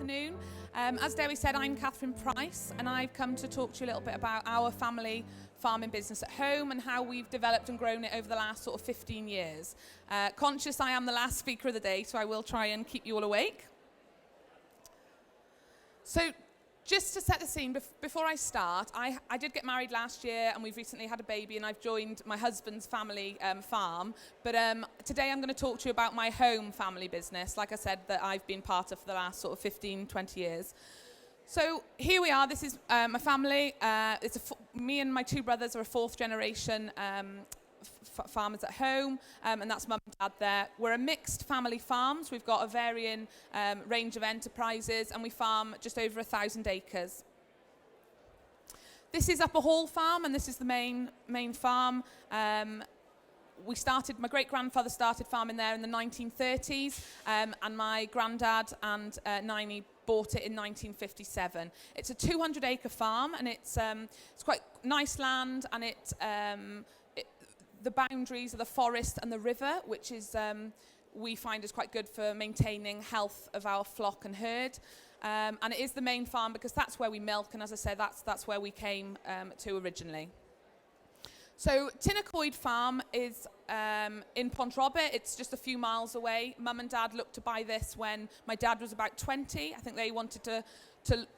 afternoon. As Dewi said, I'm Cath Price, and I've come to talk to you a little bit about our family farming business at home and how we've developed and grown it over the last sort of 15 years. Conscious I am the last speaker of the day, so I will try and keep you all awake. So, just to set the scene, before I start, I did get married last year and we've recently had a baby and I've joined my husband's family farm. But today I'm going to talk to you about my home family business, like I said, that I've been part of for the last sort of 15, 20 years. So here we are, this is my family. Me and my two brothers are a fourth generation farmers at home, and that's mum and dad there. We're a mixed family farms. We've got a varying range of enterprises, and we farm just over 1,000 acres. This is Upper Hall Farm, and this is the main farm. My great-grandfather started farming there in the 1930s, and my granddad and Niney bought it in 1957. It's a 200-acre farm, and it's quite nice land, and the boundaries are the forest and the river, which is we find is quite good for maintaining health of our flock and herd. And it is the main farm because that's where we milk, and as I said, that's where we came to originally. So Tynacoid Farm is in Pont Robert. It's just a few miles away. Mum and Dad looked to buy this when my dad was about 20. I think they wanted to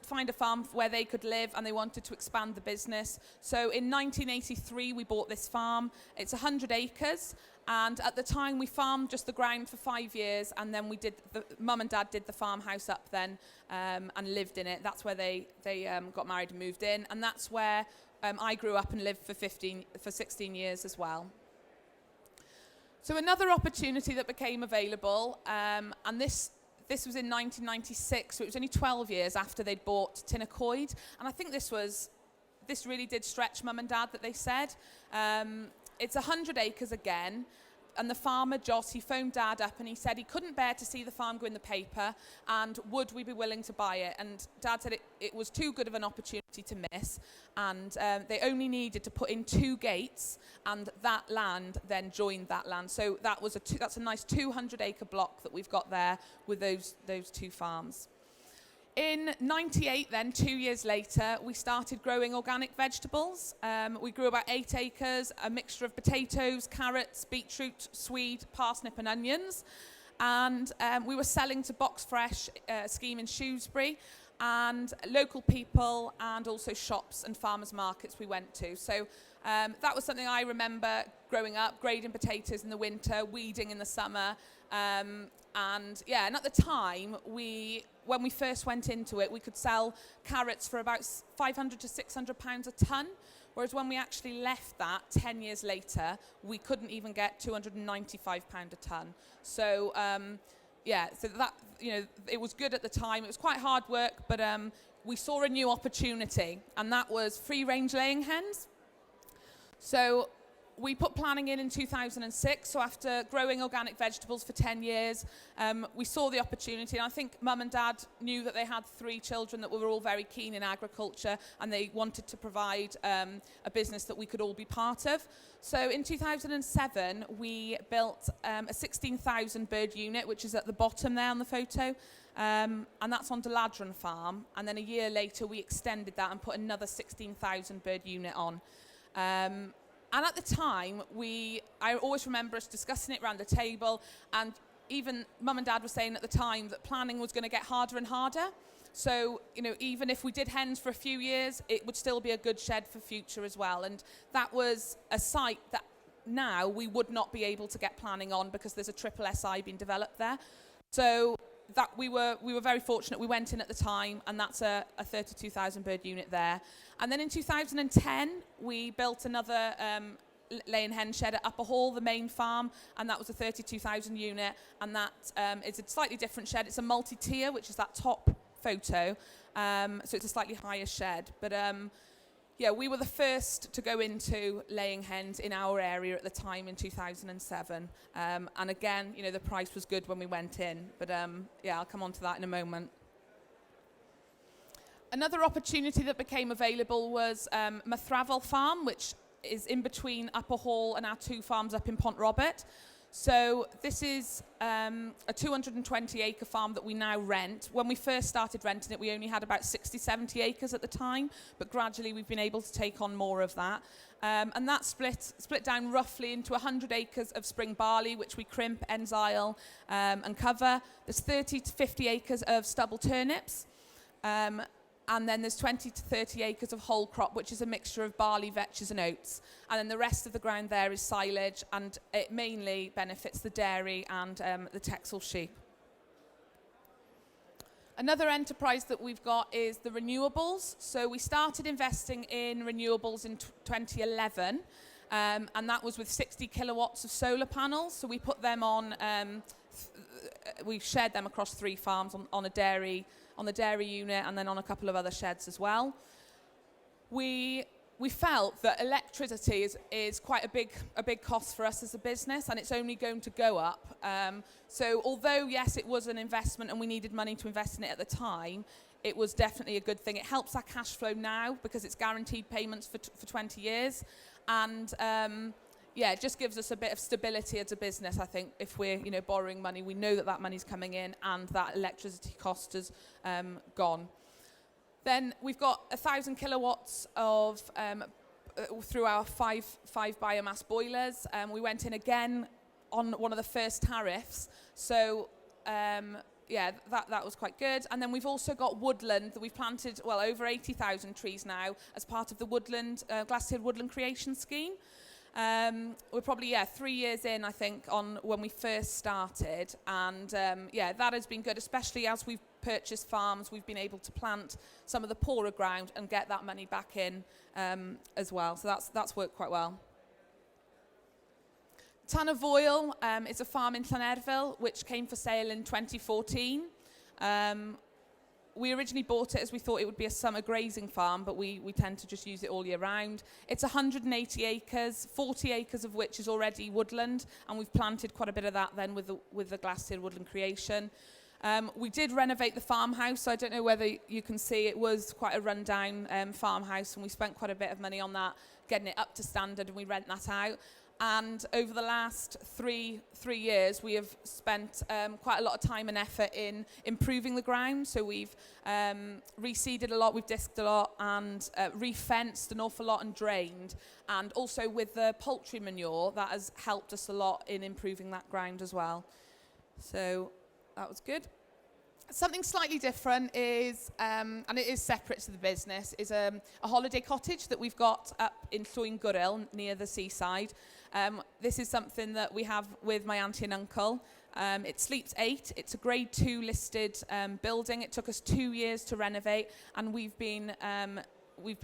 find a farm where they could live, and they wanted to expand the business. So in 1983, we bought this farm. It's 100 acres, and at the time, we farmed just the ground for 5 years, and then Mum and Dad did the farmhouse up then and lived in it. That's where they got married and moved in, and that's where I grew up and lived for 16 years as well. So another opportunity that became available, and this was in 1996, so it was only 12 years after they'd bought Tynacoid. And I think this really did stretch Mum and Dad, that they said. It's 100 acres again, and the farmer, Joss, he phoned Dad up and he said he couldn't bear to see the farm go in the paper, and would we be willing to buy it? And Dad said it was too good of an opportunity to miss, and they only needed to put in 2 gates, and that land then joined that land. So that's a nice 200-acre block that we've got there with those 2 farms. In 98 then, 2 years later, we started growing organic vegetables. We grew about 8 acres, a mixture of potatoes, carrots, beetroot, swede, parsnip and onions. And we were selling to Box Fresh scheme in Shrewsbury, and local people, and also shops and farmers markets we went to. So that was something I remember growing up, grading potatoes in the winter, weeding in the summer. And at the time, when we first went into it, we could sell carrots for about 500 to 600 pounds a tonne, whereas when we actually left that 10 years later, we couldn't even get 295 pound a tonne. So so that, it was good at the time. It was quite hard work, but we saw a new opportunity, and that was free-range laying hens. So we put planning in 2006, so after growing organic vegetables for 10 years, we saw the opportunity, and I think Mum and Dad knew that they had 3 children that were all very keen in agriculture, and they wanted to provide a business that we could all be part of. So in 2007, we built a 16,000 bird unit, which is at the bottom there on the photo, and that's on Deladron Farm, and then a year later we extended that and put another 16,000 bird unit on. And at the time, I always remember us discussing it around the table, and even Mum and Dad were saying at the time that planning was going to get harder and harder. So, even if we did hens for a few years, it would still be a good shed for future as well. And that was a site that now we would not be able to get planning on because there's a triple SI being developed there. So that we were very fortunate. We went in at the time, and that's a 32,000 bird unit there. And then in 2010, we built another laying hen shed at Upper Hall, the main farm, and that was a 32,000 unit. And that is a slightly different shed. It's a multi-tier, which is that top photo. So it's a slightly higher shed. But we were the first to go into laying hens in our area at the time in 2007. And again, the price was good when we went in. But I'll come on to that in a moment. Another opportunity that became available was Meifod Farm, which is in between Upper Hall and our 2 farms up in Pont Robert. So this is a 220 acre farm that we now rent. When we first started renting it, we only had about 60, 70 acres at the time, but gradually we've been able to take on more of that. And that's split down roughly into 100 acres of spring barley, which we crimp, ensile, and cover. There's 30 to 50 acres of stubble turnips. And then there's 20 to 30 acres of whole crop, which is a mixture of barley, vetches and oats. And then the rest of the ground there is silage, and it mainly benefits the dairy and the Texel sheep. Another enterprise that we've got is the Renewables. So we started investing in renewables in 2011, and that was with 60 kilowatts of solar panels. So we put them on, we shared them across 3 farms on the dairy unit, and then on a couple of other sheds as well. We felt that electricity is quite a big cost for us as a business, and it's only going to go up. So although, yes, it was an investment and we needed money to invest in it at the time, it was definitely a good thing. It helps our cash flow now because it's guaranteed payments for 20 years. And yeah, it just gives us a bit of stability as a business. I think if we're borrowing money, we know that money's coming in and that electricity cost is gone. Then we've got 1,000 kilowatts of through our five biomass boilers. We went in again on one of the first tariffs. So yeah, that was quite good. And then we've also got woodland that we've planted, well, over 80,000 trees now as part of the woodland glass-tiered woodland creation scheme. We're probably 3 years in, I think, on when we first started, and yeah, that has been good, especially as we've purchased farms. We've been able to plant some of the poorer ground and get that money back in as well. So that's worked quite well. Teuluol is a farm in Llanerfil which came for sale in 2014. We originally bought it as we thought it would be a summer grazing farm, but we tend to just use it all year round. It's 180 acres, 40 acres of which is already woodland, and we've planted quite a bit of that then with the glass-tiered woodland creation. We did renovate the farmhouse, so I don't know whether you can see it was quite a rundown farmhouse, and we spent quite a bit of money on that, getting it up to standard, and we rent that out. And over the last three years, we have spent quite a lot of time and effort in improving the ground. So we've reseeded a lot, we've disked a lot, and re-fenced an awful lot and drained. And also with the poultry manure, that has helped us a lot in improving that ground as well. So that was good. Something slightly different is, and it is separate to the business, is a holiday cottage that we've got up in Llwyn Gwril near the seaside. This is something that we have with my auntie and uncle. It sleeps 8. It's a grade 2 listed building. It took us 2 years to renovate, and we've been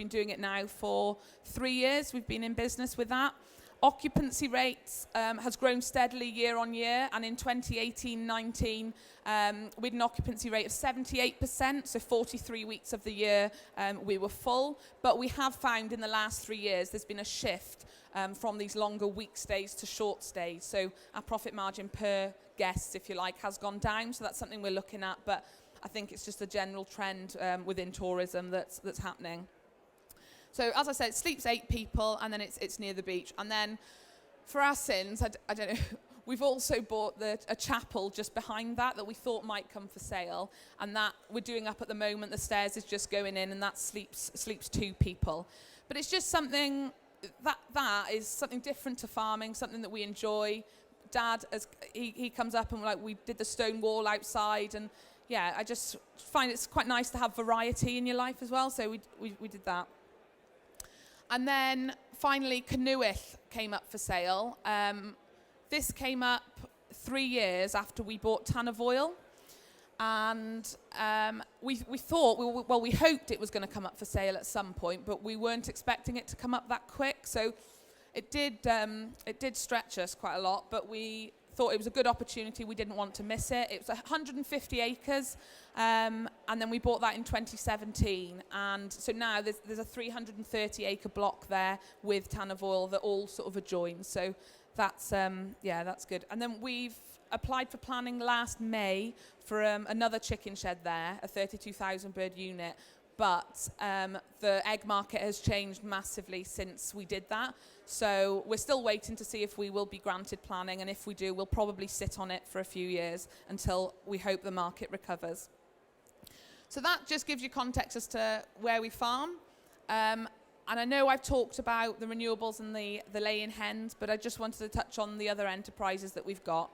doing it now for 3 years. We've been in business with that. Occupancy rates has grown steadily year on year, and in 2018-19 we had an occupancy rate of 78%, so 43 weeks of the year we were full. But we have found in the last 3 years there's been a shift from these longer week stays to short stays. So our profit margin per guest, if you like, has gone down, so that's something we're looking at, but I think it's just a general trend within tourism that's happening. So as I said, it sleeps 8 people, and then it's near the beach. And then for our sins, I don't know, we've also bought a chapel just behind that we thought might come for sale, and that we're doing up at the moment. The stairs is just going in, and that sleeps 2 people. But it's just something that is something different to farming, something that we enjoy. Dad, as he comes up and we did the stone wall outside, and yeah, I just find it's quite nice to have variety in your life as well. So we did that. And then finally, Cynwyll came up for sale. This came up 3 years after we bought Teuluol. And we thought, we hoped it was going to come up for sale at some point, but we weren't expecting it to come up that quick. So it did stretch us quite a lot, but we thought it was a good opportunity. We didn't want to miss it. It was 150 acres, and then we bought that in 2017. And so now there's a 330 acre block there with Teuluol that all sort of adjoin. So that's that's good. And then we've applied for planning last May for another chicken shed there, a 32,000 bird unit. but the egg market has changed massively since we did that. So we're still waiting to see if we will be granted planning, and if we do, we'll probably sit on it for a few years until we hope the market recovers. So that just gives you context as to where we farm. And I know I've talked about the renewables and the laying hens, but I just wanted to touch on the other enterprises that we've got.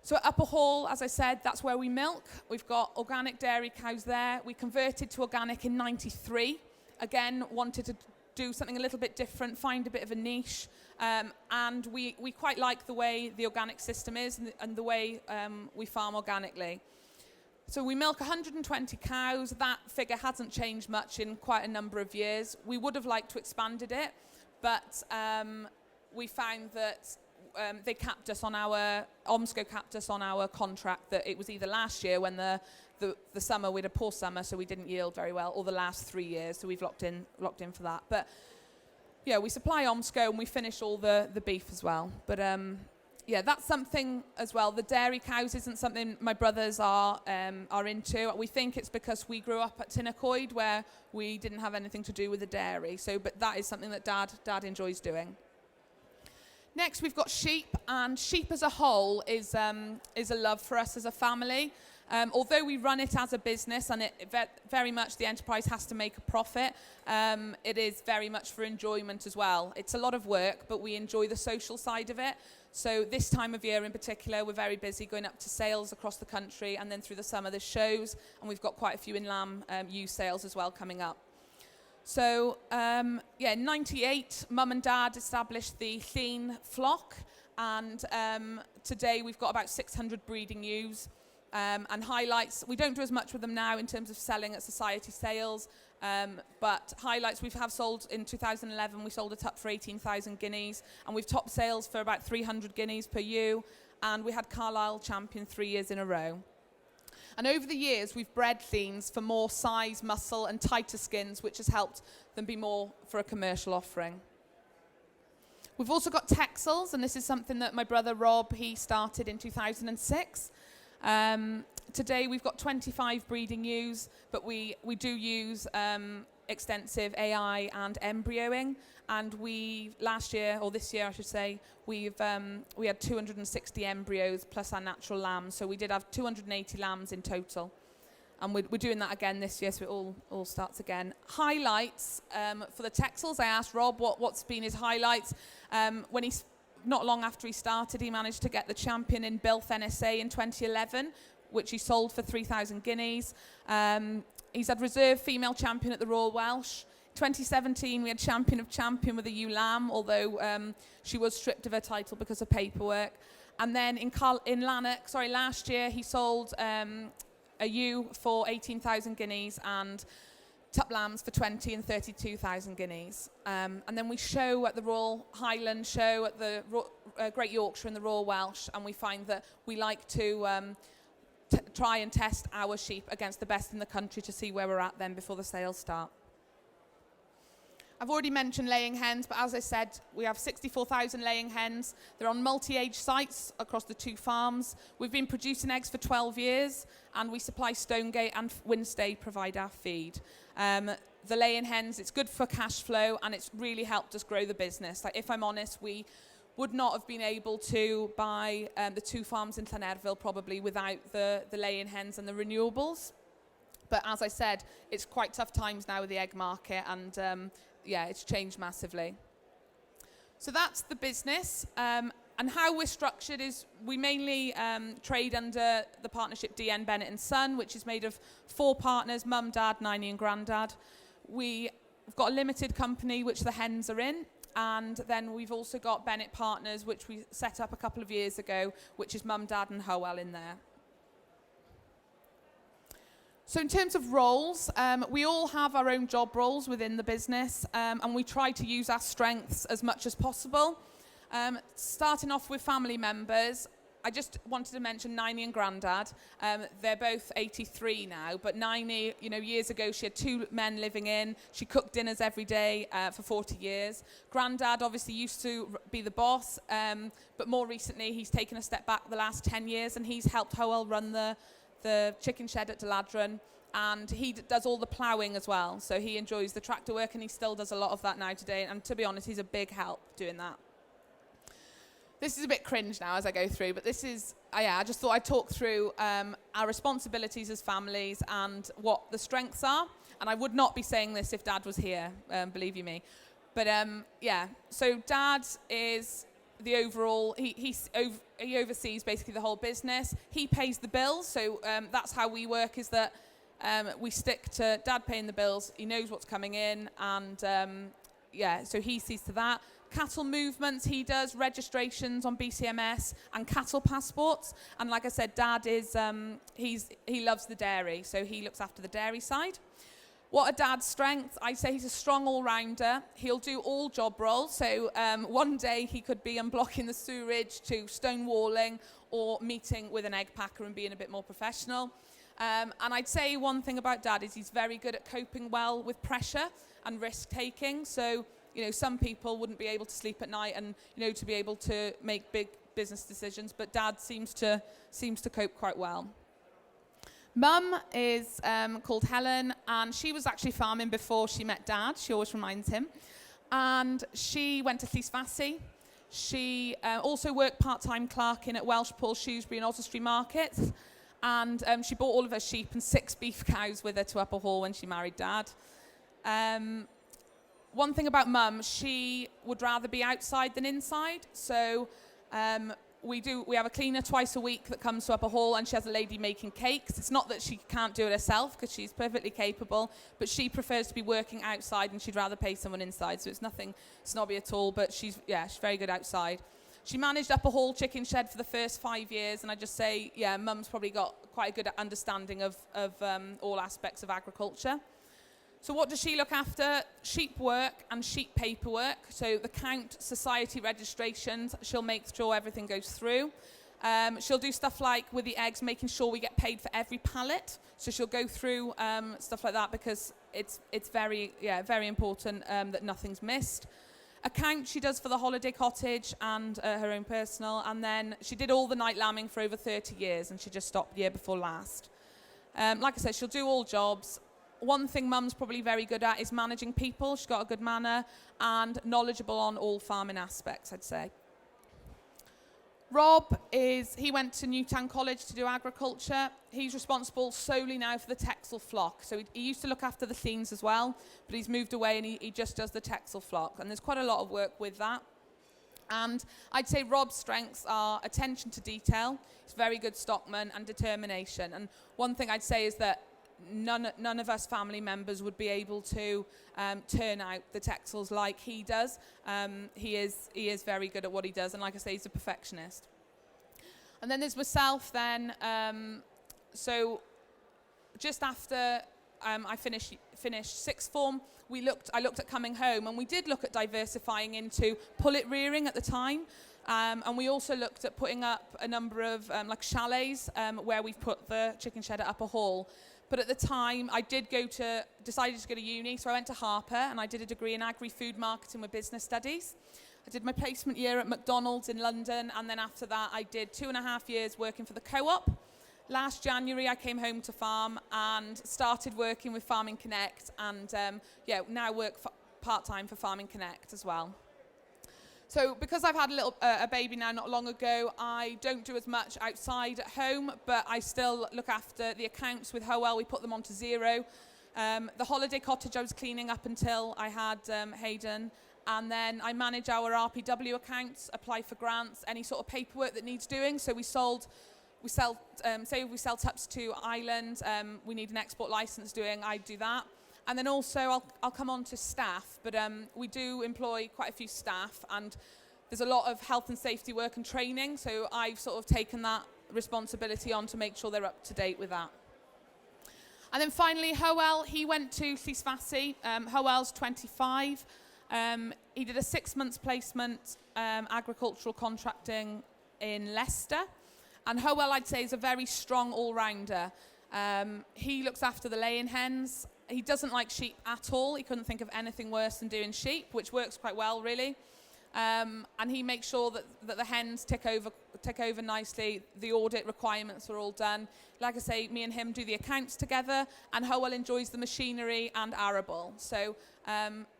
So at Upper Hall, as I said, that's where we milk. We've got organic dairy cows there. We converted to organic in '93. Again, wanted to do something a little bit different, find a bit of a niche. And we quite like the way the organic system is and the way we farm organically. So we milk 120 cows. That figure hasn't changed much in quite a number of years. We would have liked to expanded it, but we found that they capped us on OMSCO capped us on our contract, that it was either last year when the summer, we had a poor summer, so we didn't yield very well, or the last 3 years, so we've locked in for that. But yeah, we supply OMSCO and we finish all the beef as well. But yeah, that's something as well. The dairy cows isn't something my brothers are into. We think it's because we grew up at Tynacoid, where we didn't have anything to do with the dairy. So, but that is something that Dad enjoys doing. Next, we've got sheep, and sheep as a whole is a love for us as a family. Although we run it as a business, and very much the enterprise has to make a profit, it is very much for enjoyment as well. It's a lot of work, but we enjoy the social side of it. So this time of year in particular, we're very busy going up to sales across the country, and then through the summer there's shows, and we've got quite a few in lamb ewe sales as well coming up. So yeah, in '98, Mum and Dad established the Llyn flock, and today we've got about 600 breeding ewes. And highlights, we don't do as much with them now in terms of selling at society sales, but highlights, we have sold in 2011, we sold a tup for 18,000 guineas, and we've topped sales for about 300 guineas per ewe, and we had Carlisle champion 3 years in a row. And over the years, we've bred Llyns for more size, muscle, and tighter skins, which has helped them be more for a commercial offering. We've also got Texels, and this is something that my brother Rob, he started in 2006. Today we've got 25 breeding ewes, but we do use extensive AI and embryoing, and last year, or this year I should say, we had 260 embryos plus our natural lambs, so we did have 280 lambs in total, and we're doing that again this year, so it all starts again. Highlights for the Texels, I asked Rob what's been his highlights. Not long after he started, he managed to get the champion in Bilth NSA in 2011, which he sold for 3,000 guineas. He's had reserve female champion at the Royal Welsh. 2017, we had champion of champion with a ewe lamb, although she was stripped of her title because of paperwork. And then in Lanark, last year, he sold a ewe for 18,000 guineas and tup lambs for 20 and 32,000 guineas. And then we show at the Royal Highland show at the Great Yorkshire and the Royal Welsh, and we find that we like to try and test our sheep against the best in the country to see where we're at then before the sales start. I've already mentioned laying hens, but as I said, we have 64,000 laying hens. They're on multi-age sites across the 2 farms. We've been producing eggs for 12 years, and we supply Stonegate and Winstay provide our feed. The laying hens, it's good for cash flow, and it's really helped us grow the business. Like, if I'm honest, we would not have been able to buy the 2 farms in Llanerville probably without the laying hens and the renewables. But as I said, it's quite tough times now with the egg market, and yeah, it's changed massively. So that's the business. And how we're structured is we mainly trade under the partnership DN Bennett and Son, which is made of 4 partners, Mum, Dad, Niney and Grandad. We've got a limited company, which the hens are in. And then we've also got Bennett Partners, which we set up a couple of years ago, which is Mum, Dad and Howell in there. So in terms of roles, we all have our own job roles within the business, and we try to use our strengths as much as possible. Starting off with family members, I just wanted to mention Niney and Grandad. They're both 83 now, but Niney, years ago she had 2 men living in. She cooked dinners every day for 40 years. Grandad obviously used to be the boss, but more recently he's taken a step back the last 10 years, and he's helped Howell run the chicken shed at Dyladran, and he does all the ploughing as well. So he enjoys the tractor work, and he still does a lot of that now today. And to be honest, he's a big help doing that. This is a bit cringe now as I go through, but this is, I just thought I'd talk through our responsibilities as families and what the strengths are. And I would not be saying this if Dad was here, believe you me. But so Dad is the overall, he oversees basically the whole business. He pays the bills, so that's how we work, is that we stick to Dad paying the bills. He knows what's coming in, and so he sees to that. Cattle movements, he does registrations on BCMS and cattle passports. And like I said, Dad is, he loves the dairy, so he looks after the dairy side. What are Dad's strengths? I'd say he's a strong all-rounder. He'll do all job roles. So one day he could be unblocking the sewerage to stonewalling or meeting with an egg packer and being a bit more professional. And I'd say one thing about Dad is he's very good at coping well with pressure and risk-taking. So, you know, some people wouldn't be able to sleep at night and, you know, to be able to make big business decisions, but Dad seems to cope quite well. Mum is called Helen, and she was actually farming before she met Dad. She always reminds him. And she went to Llysfasi. She also worked part-time clerking at Welsh Paul Shrewsbury and Oswestry markets. And she brought all of her sheep and 6 beef cows with her to Upper Hall when she married Dad. One thing about Mum, she would rather be outside than inside. So we have a cleaner twice a week that comes to Upper Hall, and she has a lady making cakes. It's not that she can't do it herself, because she's perfectly capable, but she prefers to be working outside, and she'd rather pay someone inside. So it's nothing snobby at all, but she's very good outside. She managed Upper Hall chicken shed for the first 5 years, and I just say, Mum's probably got quite a good understanding of all aspects of agriculture. So what does she look after? Sheep work and sheep paperwork. So the count, society registrations, she'll make sure everything goes through. She'll do stuff like with the eggs, making sure we get paid for every pallet. So she'll go through stuff like that, because it's very important that nothing's missed. Account she does for the holiday cottage and her own personal. And then she did all the night lambing for over 30 years, and she just stopped the year before last. Like I said, she'll do all jobs. One thing Mum's probably very good at is managing people. She's got a good manner and knowledgeable on all farming aspects, I'd say. Rob he went to Newtown College to do agriculture. He's responsible solely now for the Texel flock. So he used to look after the scenes as well, but he's moved away and he just does the Texel flock. And there's quite a lot of work with that. And I'd say Rob's strengths are attention to detail. He's a very good stockman, and determination. And one thing I'd say is that none of us family members would be able to turn out the Texels like he does. He is very good at what he does, and like I say, he's a perfectionist. And then there's myself then. So just after I finished sixth form, I looked at coming home, and we did look at diversifying into pullet rearing at the time. And we also looked at putting up a number of like chalets where we've put the chicken shed at Upper Hall. But at the time, I decided to go to uni, so I went to Harper and I did a degree in agri-food marketing with business studies. I did my placement year at McDonald's in London, and then after that, I did 2.5 years working for the co-op. Last January, I came home to farm and started working with Farming Connect, and now work part-time for Farming Connect as well. So because I've had a baby now not long ago, I don't do as much outside at home, but I still look after the accounts with Howell. We put them onto zero. The holiday cottage I was cleaning up until I had Hayden. And then I manage our RPW accounts, apply for grants, any sort of paperwork that needs doing. So say we sell tups to Ireland, we need an export license doing, I do that. And then also I'll come on to staff, but we do employ quite a few staff, and there's a lot of health and safety work and training, so I've sort of taken that responsibility on to make sure they're up to date with that. And then finally, Howell, he went to Llysfasi. Howell's 25. He did a 6 months placement, agricultural contracting in Leicester. And Howell, I'd say, is a very strong all-rounder. He looks after the laying hens. He doesn't like sheep at all. He couldn't think of anything worse than doing sheep, which works quite well, really. And he makes sure that the hens tick over tick over nicely. The audit requirements are all done. Like I say, me and him do the accounts together, and Howell enjoys the machinery and arable. So,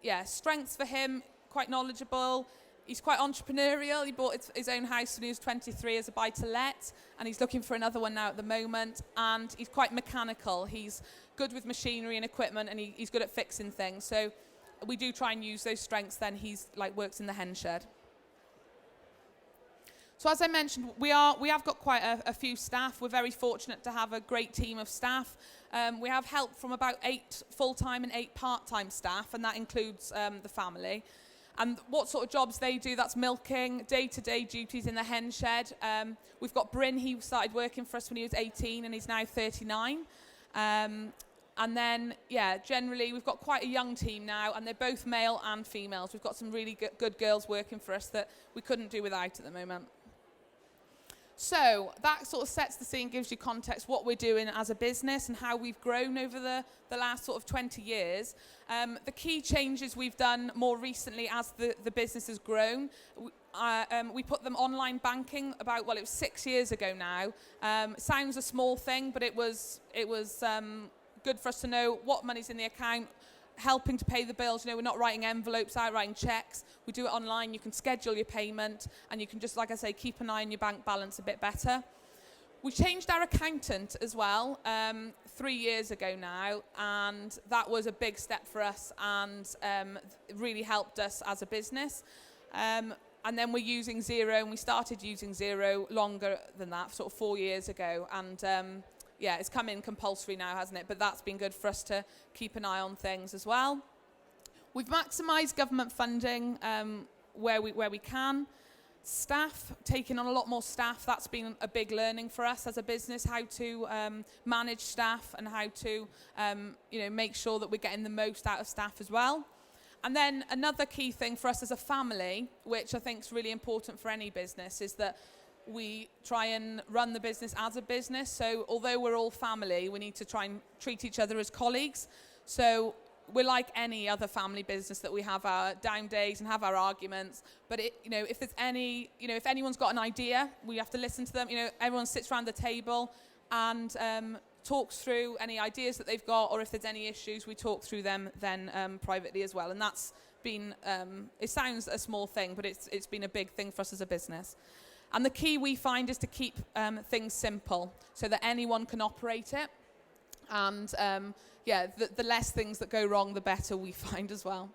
yeah, strengths for him, quite knowledgeable. He's quite entrepreneurial. He bought his own house when he was 23 as a buy-to-let, and he's looking for another one now at the moment. And he's quite mechanical. He's good with machinery and equipment, and he's good at fixing things. So we do try and use those strengths. Then he's works in the hen shed. So as I mentioned, we have got quite a few staff. We're very fortunate to have a great team of staff. We have help from about 8 full-time and 8 part-time staff, and that includes the family. And what sort of jobs they do, that's milking, day-to-day duties in the hen shed. We've got Bryn, he started working for us when he was 18 and he's now 39. And then, yeah, generally we've got quite a young team now, and they're both male and females. We've got some really good girls working for us that we couldn't do without at the moment. So that sort of sets the scene, gives you context what we're doing as a business and how we've grown over the last sort of 20 years. The key changes we've done more recently as the business has grown, we put them online banking about, well, it was 6 years ago now. It sounds a small thing, but it was good for us to know what money's in the account, helping to pay the bills. You know, we're not writing envelopes out, writing checks. We do it online. You can schedule your payment, and you can just, like I say, keep an eye on your bank balance a bit better. We changed our accountant as well 3 years ago now, and that was a big step for us, and really helped us as a business. And then we're using Xero, and we started using Xero longer than that, sort of 4 years ago, and yeah, it's come in compulsory now, hasn't it? But that's been good for us to keep an eye on things as well. We've maximised government funding where we can. Staff, taking on a lot more staff, that's been a big learning for us as a business, how to manage staff and how to make sure that we're getting the most out of staff as well. And then another key thing for us as a family, which I think is really important for any business, is that we try and run the business as a business. So although we're all family, we need to try and treat each other as colleagues. So we're like any other family business that we have our down days and have our arguments. But if there's if anyone's got an idea, we have to listen to them. Everyone sits around the table and talks through any ideas that they've got, or if there's any issues, we talk through them then privately as well. And that's been, it sounds a small thing, but it's been a big thing for us as a business. And the key we find is to keep things simple so that anyone can operate it. And the less things that go wrong, the better we find as well.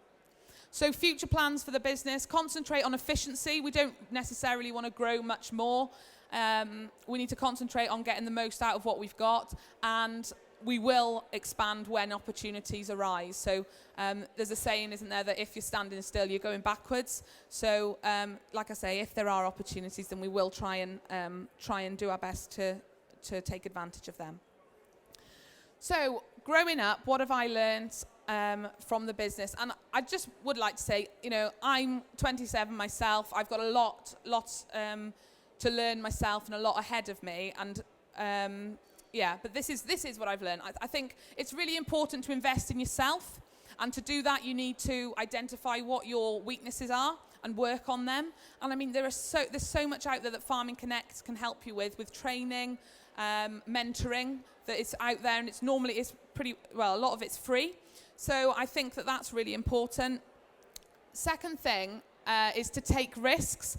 So future plans for the business, concentrate on efficiency. We don't necessarily want to grow much more. We need to concentrate on getting the most out of what we've got, and we will expand when opportunities arise. So there's a saying, isn't there, that if you're standing still, you're going backwards. So like I say, if there are opportunities, then we will try and do our best to take advantage of them. So growing up, what have I learned from the business? And I just would like to say, I'm 27 myself. I've got a lot to learn myself and a lot ahead of me. And but this is what I've learned. I think it's really important to invest in yourself, and to do that you need to identify what your weaknesses are and work on them. And I mean, there's so much out there that Farming Connect can help you with training, mentoring that is out there, and it's pretty well, a lot of it's free. So I think that that's really important. Second thing is to take risks.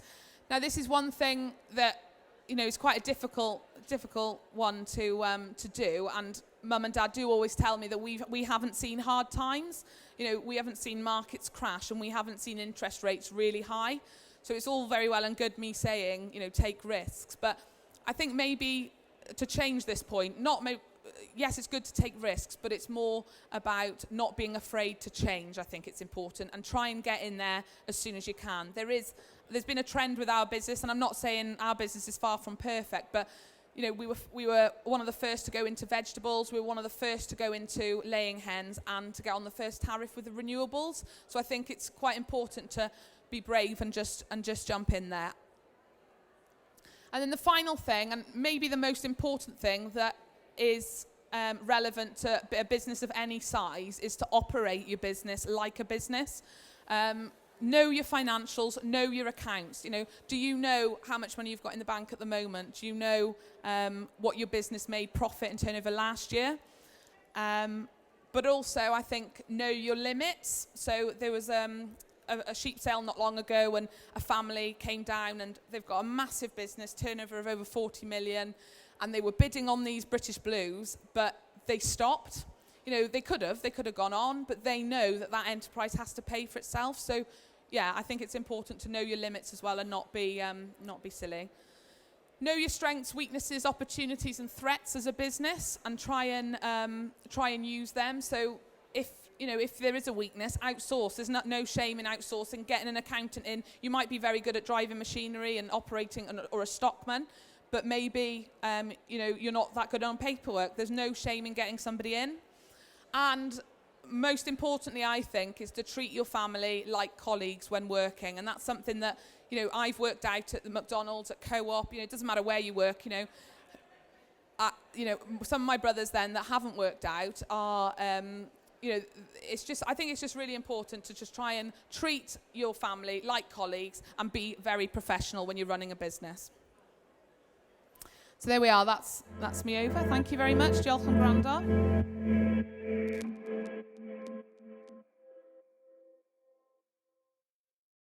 Now this is one thing that is quite a difficult one to do, and Mum and Dad do always tell me that we haven't seen hard times. We haven't seen markets crash, and we haven't seen interest rates really high. So it's all very well and good me saying, take risks, but I think maybe to change this point, yes, it's good to take risks, but it's more about not being afraid to change. I think it's important, and try and get in there as soon as you can. There's been a trend with our business, and I'm not saying our business is far from perfect, but we were one of the first to go into vegetables. We were one of the first to go into laying hens and to get on the first tariff with the Renewables. So I think it's quite important to be brave and just jump in there. And then the final thing, and maybe the most important thing that is relevant to a business of any size, is to operate your business like a business. know your financials, know your accounts. You know, do you know how much money you've got in the bank at the moment? Do you know what your business made profit and turnover last year? But also, I think, know your limits. So there was a sheep sale not long ago, and a family came down, and they've got a massive business, turnover of over 40 million, and they were bidding on these British Blues, but they stopped. You know, they could have gone on, but they know that that enterprise has to pay for itself. So, yeah, I think it's important to know your limits as well and not be silly. Know your strengths, weaknesses, opportunities, and threats as a business, and try and use them. So, if there is a weakness, outsource. There's no shame in outsourcing. Getting an accountant in. You might be very good at driving machinery and operating, or a stockman, but maybe you're not that good on paperwork. There's no shame in getting somebody in. And most importantly, I think, is to treat your family like colleagues when working. And that's something that, I've worked out at the McDonald's, at Co-op. It doesn't matter where you work, some of my brothers then that haven't worked out are, I think it's just really important to just try and treat your family like colleagues and be very professional when you're running a business. So there we are. That's me over. Thank you very much. Diolch yn gwrando.